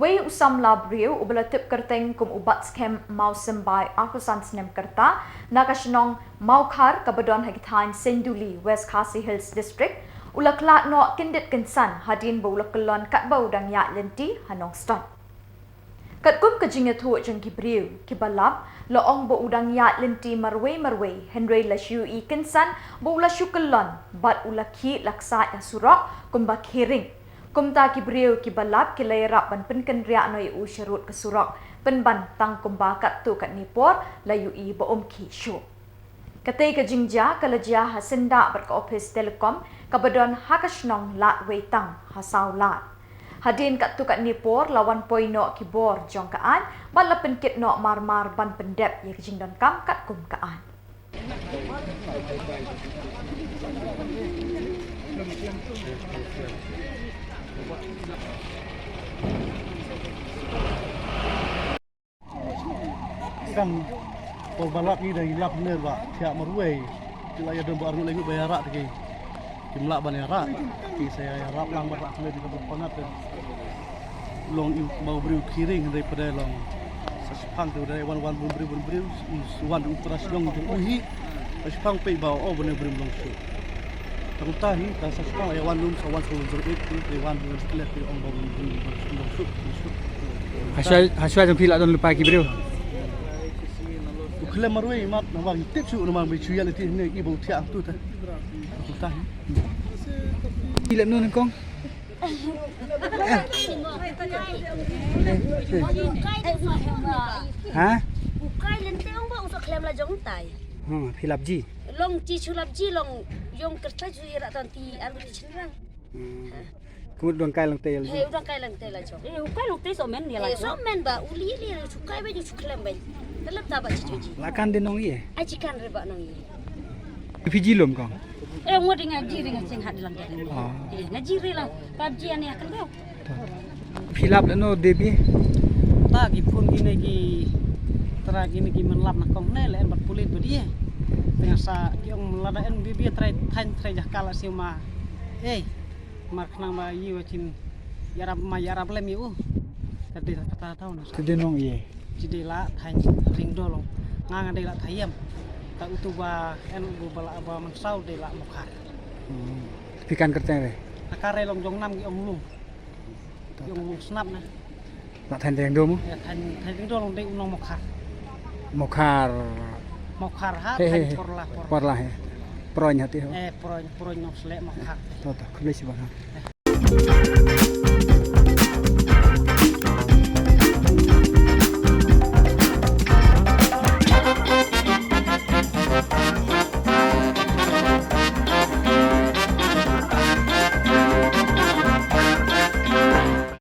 Wei usam labriu ubelatip kerteng kum ubat skem mau sembai akusan senem kerta nakashnong maukar kabadon hagitain Senduli West Khasi Hills District ulakla no kindit kinsan hadin bo ulakelon kat bau dang ya lenti hanong ston. Kat kum kajingat hu jeng kibriu kibalap loong bo udang ya lenti marwe Henry lasyu I kinsan bo ulasyu kelon bat ulaki laksa ya surok kum bakiring. Kumta kibriu kibalap kilairap ban penken riak noi u syarut ke surok penban tang kumba kat tu kat nipor layu I boom ki syu. Katai ke jingja kalajia hasinda berka office telekom kabadon hakashnong lat weitang hasau lat. Hadin kat tu kat nipor lawan poino kibor jongkaan bala penkit no marmar ban pendep ye kejingdon kam kat kum kaan. Kan balap ni dah hilap benar pak tiap meruai bila ada baru lagi bayarak lagi jumlah banyak rak tapi saya harap lang barak boleh di tempat panat dan long mau beri kiring daripada long sespang tu dari wan beri wan operasi long tu uhi sespang pe bawa oh benar beri long tu terutahi dan sespang ya wan lum sawan seluruh itu di wan lek di ong beri long tu Haswa jom pilak don lupa kibriu. Kelem marui mat nawang tip su nama bicuya leti ni ibu tiak tu ta. Tah. Pilak nun kong. Ha? Bukai lente ong ba usah kelem la jong tai. Pilap ji. Long ji chulap ji long yong kerta ju ira tanti alu di cenrang. Kumut dong kai lang tel. He udang kai lang tela jong. Ukai long teh somen dia lah. Somen ba uli li cukai ba ju chuklem ba. Dalam tabak cuci. Lakan din nong ye. Ajikan reba nong ye. Fiji lom kong. Ngodi ngaji dengan sing had lang dia. Ngaji re lang. PUBG ani akan kau. Pilap no debi. Ta gi pun gini gi tera gini gi menlap nak kong ne len bat pulit bodi tengah sa gi ong ladaen bibi trai than trai jah kala siuma mak nang ma yi wacin yarab lem yu tadi kata tahu nas Tadi nong ye. jadi la than ring dolong ngang de la thayam ta utuba en bu bala aba mansau de la mukhar Pikan kerteng re. akare long jong nam gi ong lung gi ong lung snap na Nak than deng domu. ya than ring dolong de unong mukhar Mokhar ha than porla porlah he. Pronya hati. pro nyok selek mukhar Toto, kubli si bang.